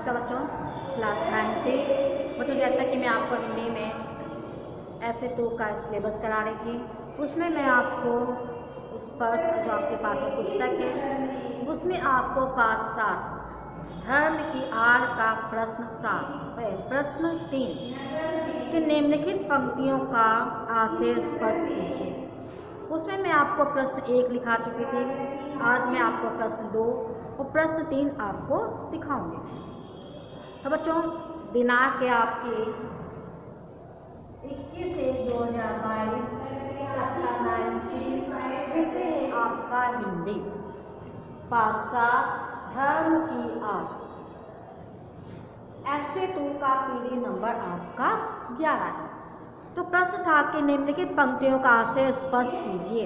नमस्कार बच्चों, क्लास 9 से बच्चों जैसा कि मैं आपको हिंदी में ऐसे 2 का सिलेबस करा रही थी, उसमें मैं आपको उस पर जो आपके पास पुस्तक है उसमें आपको पाठ 7 धर्म की आड़ का प्रश्न 7 प्रश्न 3 के निम्नलिखित पंक्तियों का आशय स्पष्ट कीजिए। उसमें मैं आपको प्रश्न 1 लिखा चुकी थी। आज मैं आपको प्रश्न 2 और प्रश्न 3 आपको दिखाऊंगी। तो बच्चों दिनांक है आपकी 21 से 2022, कक्षा 9 विषय है आपका हिंदी, पाठ 7 धर्म की आड़। ऐसे 2 का पीडी नंबर आपका 11 है। तो प्रश्न था कि निम्नलिखित पंक्तियों का आशय स्पष्ट कीजिए।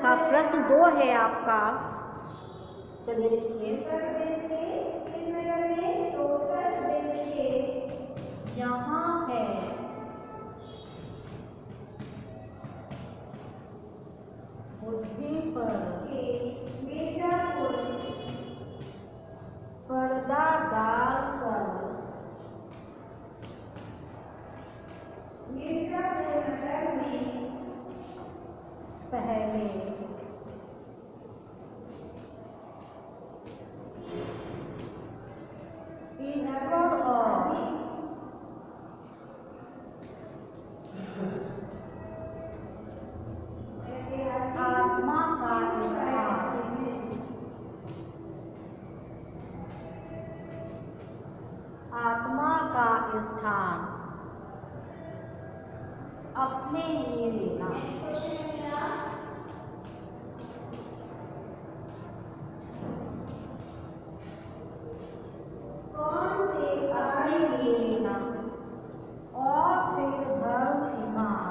का प्रश्न 2 है आपका, चलिए लिखिए। यहाँ है बुद्धि पर पर्दा डालकर पहले ईश्वर और आत्मा का स्थान अपने लिए लेना। अपने लिए लेना और फिर धर्म ईमान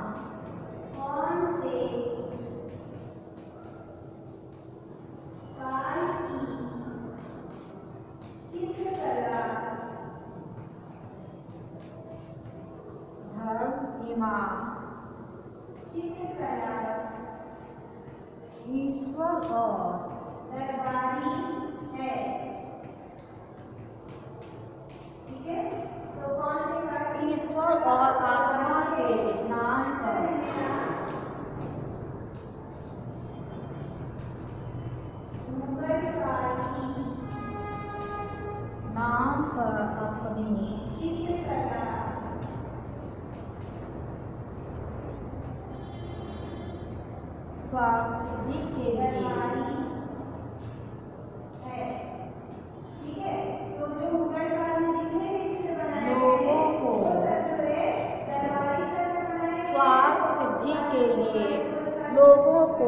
ईश्वर और दरबारी है। ठीक है, तो कौन से ईश्वर और आत्मा के नाम पर अपनी स्वार्थ सिद्धि के लिए लोगों को स्वार्थ सिद्धि के लिए लोगों को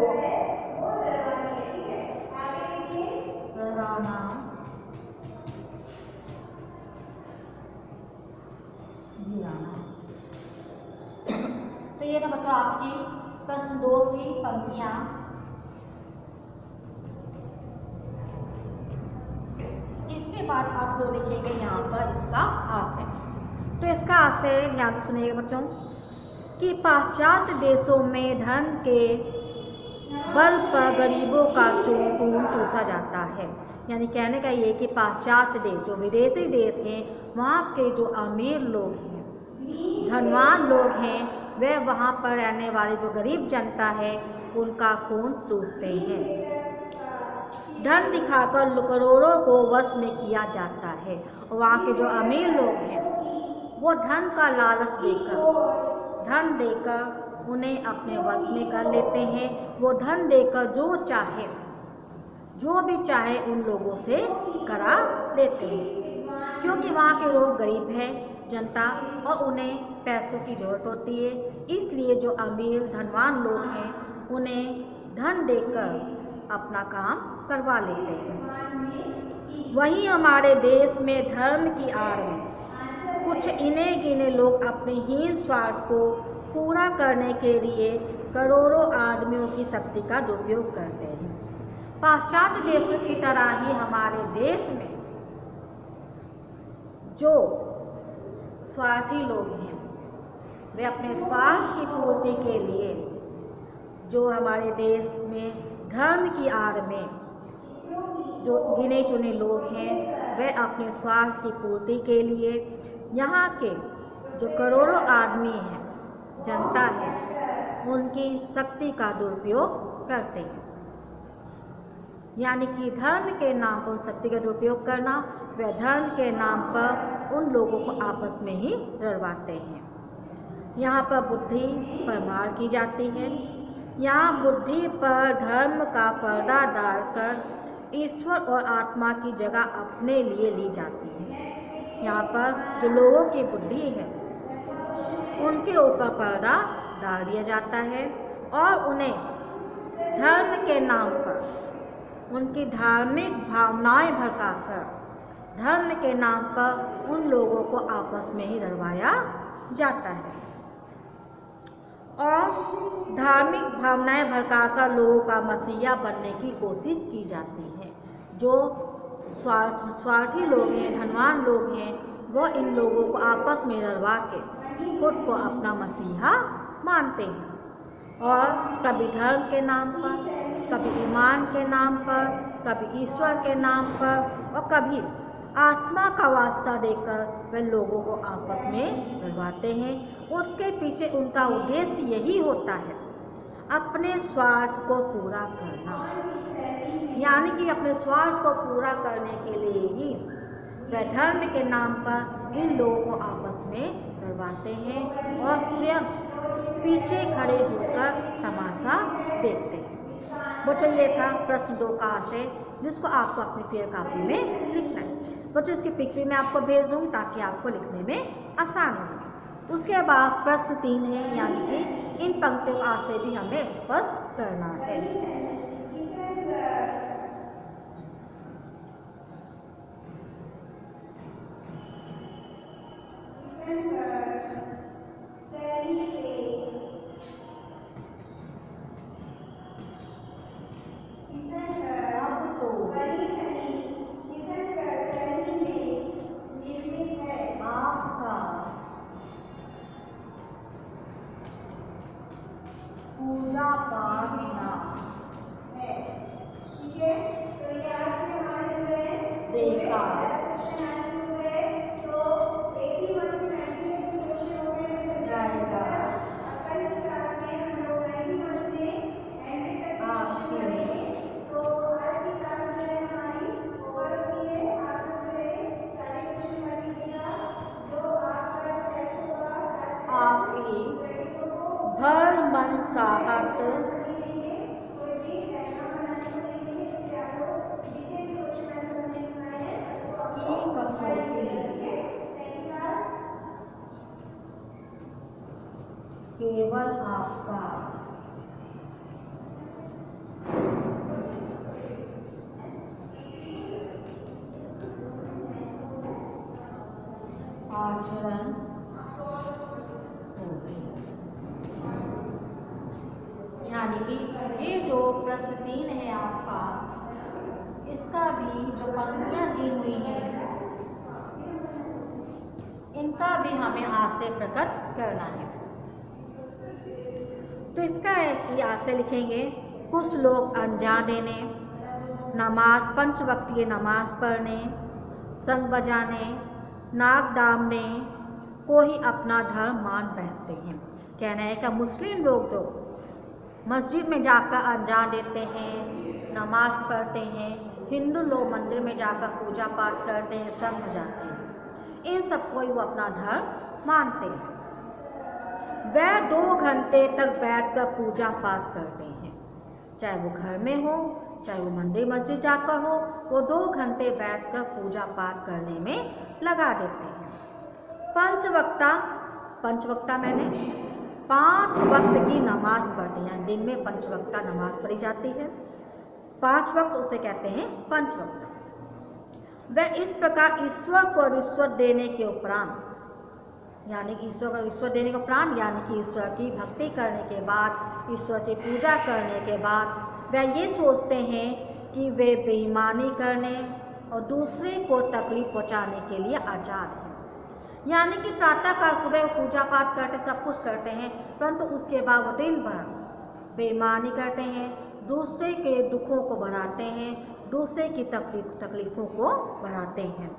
डराना गिराना। तो ये था बच्चों आपकी प्रश्न 2 की पंक्तियां। इसके बाद आप लोग देखिएगा यहाँ पर इसका आशय। तो इसका आशय ध्यान से सुनिएगा बच्चों कि पाश्चात्य देशों में धन के बल पर गरीबों का खून चूसा जाता है। यानी कहने का ये कि पाश्चात्य देश जो विदेशी देश हैं, वहाँ के जो अमीर लोग हैं, धनवान लोग हैं, वे वहाँ पर रहने वाली जो गरीब जनता है उनका खून चूसते हैं। धन दिखाकर करोड़ों को वश में किया जाता है और वहाँ के जो अमीर लोग हैं वो धन का लालच देकर, धन देकर उन्हें अपने वश में कर लेते हैं। वो धन देकर जो भी चाहे उन लोगों से करा लेते हैं, क्योंकि वहाँ के लोग गरीब हैं जनता और उन्हें पैसों की ज़रूरत होती है। इसलिए जो अमीर धनवान लोग हैं उन्हें धन देकर अपना काम करवा लेते हैं। वहीं हमारे देश में धर्म की आड़ में कुछ इने गिने लोग अपने हीन स्वार्थ को पूरा करने के लिए करोड़ों आदमियों की शक्ति का दुरुपयोग करते हैं। पाश्चात्य देशों की तरह ही हमारे देश में जो स्वार्थी लोग हैं वे अपने स्वार्थ की पूर्ति के लिए जो हमारे देश में धर्म की आड़ में जो गिने चुने लोग हैं वे अपने स्वार्थ की पूर्ति के लिए यहाँ के जो करोड़ों आदमी हैं, जनता है, उनकी शक्ति का दुरुपयोग करते हैं। यानी कि धर्म के नाम पर उन शक्ति का दुरुपयोग करना, वे धर्म के नाम पर उन लोगों को आपस में ही लड़वाते हैं। यहाँ पर बुद्धि पर मार की जाती है। यहाँ बुद्धि पर धर्म का पर्दा डालकर ईश्वर और आत्मा की जगह अपने लिए ली जाती है। यहाँ पर जो लोगों की बुद्धि है उनके ऊपर पर्दा डाल दिया जाता है और उन्हें धर्म के नाम पर उनकी धार्मिक भावनाएं भड़काकर धर्म के नाम पर उन लोगों को आपस में ही लड़वाया जाता है और धार्मिक भावनाएं भड़काकर लोगों का मसीहा बनने की कोशिश की जाती है। जो स्वार्थी लोग हैं, धनवान लोग हैं, वो इन लोगों को आपस में लड़वा के खुद को अपना मसीहा मानते हैं और कभी धर्म के नाम पर, कभी ईमान के नाम पर, कभी ईश्वर के नाम पर और कभी आत्मा का वास्ता देकर वे लोगों को आपस में लड़वाते हैं। उसके पीछे उनका उद्देश्य यही होता है, अपने स्वार्थ को पूरा करना। यानी कि अपने स्वार्थ को पूरा करने के लिए ही वे धर्म के नाम पर इन लोगों को आपस में लड़वाते हैं और स्वयं पीछे खड़े होकर तमाशा देखते हैं। बच्चों, ये था प्रश्न 2 का आशय, जिसको आपको अपनी फेयर कॉपी में लिखना है। बच्चों, इसकी पिक भी मैं आपको भेज दूँगी ताकि आपको लिखने में आसानी हो। उसके बाद प्रश्न 3 है, यानी कि इन पंक्तियों का आशय भी हमें स्पष्ट करना है। पूजा पाठ है, ठीक है। तो ये आज से हमारे जो है देखा तो 81 से 90 तक के क्वेश्चन हो गए जाएगा। कल की क्लास में हम लोग 91 से 90 तक क्वेश्चन करेंगे। तो आज की क्लास में हमारी ओवर होती है। आप लोग जो है सारे क्वेश्चन कर लीजिएगा। जो आपका टेस्ट होगा आपकी भर मन साहत की कसौटी केवल आपका आचरण यानी कि ये जो प्रश्न 3 है आपका, इसका भी जो पंक्तियाँ दी हुई हैं इनका भी हमें आशय प्रकट करना है। तो इसका है कि आशय लिखेंगे, कुछ लोग अनजाने ने नमाज, पंचवक्तीय नमाज पढ़ने, संग बजाने, नाक दामने को ही अपना धर्म मान बैठते हैं। कहना है कि मुस्लिम लोग जो मस्जिद में जाकर अजान देते हैं, नमाज पढ़ते हैं, हिंदू लोग मंदिर में जाकर पूजा पाठ करते हैं, संग बजाते हैं, इन सबको ही वो अपना धर्म मानते हैं। वह 2 घंटे तक बैठकर पूजा पाठ करते हैं, चाहे वो घर में हो, चाहे वो मंदिर मस्जिद जाकर हो, वो 2 घंटे बैठकर पूजा पाठ करने में लगा देते हैं। पंचवक्ता मैंने 5 वक्त की नमाज पढ़ते हैं। दिन में 5 वक्त का नमाज पढ़ी जाती है। 5 वक्त उसे कहते हैं पंचवक्त। वह इस प्रकार ईश्वर को रिश्वत देने के उपरांत, यानी कि ईश्वर को रिश्वत देने के उपरांत, यानी कि ईश्वर की भक्ति करने के बाद, ईश्वर की पूजा करने के बाद वह ये सोचते हैं कि वे बेईमानी करने और दूसरे को तकलीफ पहुंचाने के लिए आज़ाद हैं। यानी कि प्रातःकाल सुबह पूजा पाठ करते, सब कुछ करते हैं, परंतु उसके बाद वो दिन भर बेईमानी करते हैं, दूसरे के दुखों को बढ़ाते हैं, दूसरे की तकलीफ़ों को बढ़ाते हैं।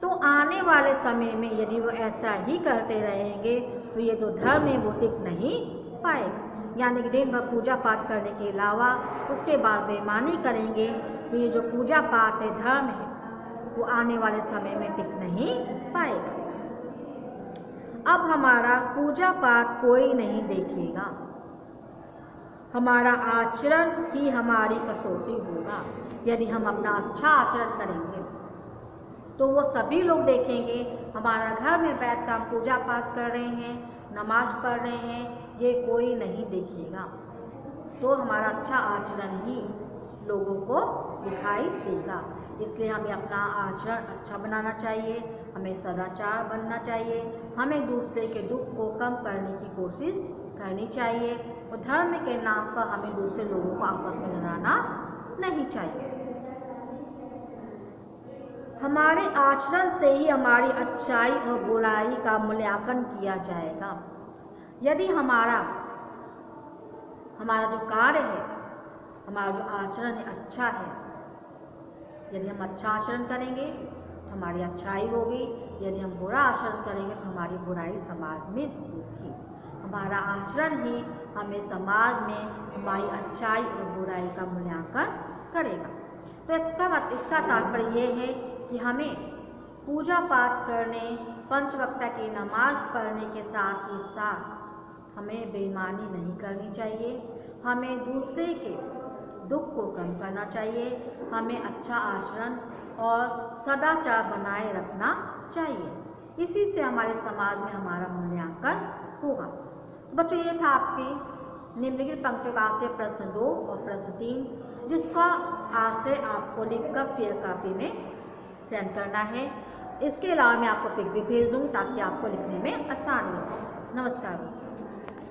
तो आने वाले समय में यदि वो ऐसा ही करते रहेंगे तो ये जो धर्म है वो टिक नहीं पाएगा। यानी कि दिन भर पूजा पाठ करने के अलावा उसके बाद बेईमानी करेंगे तो ये जो पूजा पाठ है, धर्म है, वो आने वाले समय में टिक नहीं पाएगा। अब हमारा पूजा पाठ कोई नहीं देखेगा, हमारा आचरण ही हमारी कसौटी होगा। यदि हम अपना अच्छा आचरण करेंगे तो वो सभी लोग देखेंगे हमारा घर में बैठ कर हम पूजा पाठ कर रहे हैं, नमाज पढ़ रहे हैं, ये कोई नहीं देखेगा। तो हमारा अच्छा आचरण ही लोगों को दिखाई देगा। इसलिए हमें अपना आचरण अच्छा बनाना चाहिए, हमें सदाचार बनना चाहिए, हमें दूसरे के दुख को कम करने की कोशिश करनी चाहिए और धर्म के नाम पर हमें दूसरे लोगों को आपस में लड़ाना नहीं चाहिए। हमारे आचरण से ही हमारी अच्छाई और बुराई का मूल्यांकन किया जाएगा। यदि हमारा जो कार्य है, हमारा जो आचरण है अच्छा है, यदि हम अच्छा आचरण करेंगे तो हमारी अच्छाई होगी, यदि हम बुरा आचरण करेंगे तो हमारी बुराई समाज में होगी। हमारा आचरण ही हमें समाज में हमारी अच्छाई और बुराई का मूल्यांकन करेगा। तो इसका तात्पर्य ये है कि हमें पूजा पाठ करने, पंचवक्ता की नमाज पढ़ने के साथ ही साथ हमें बेईमानी नहीं करनी चाहिए, हमें दूसरे के दुख को कम करना चाहिए, हमें अच्छा आचरण और सदाचार बनाए रखना चाहिए। इसी से हमारे समाज में हमारा मूल्यांकन होगा। बच्चों, ये था आपकी निम्नलिखित पंक्तियों का आशय प्रश्न 2 और प्रश्न 3, जिसका आशय आपको लिखकर फिर कॉपी में सेंड करना है। इसके अलावा मैं आपको पिक भी भेज दूँगी ताकि आपको लिखने में आसानी हो। नमस्कार।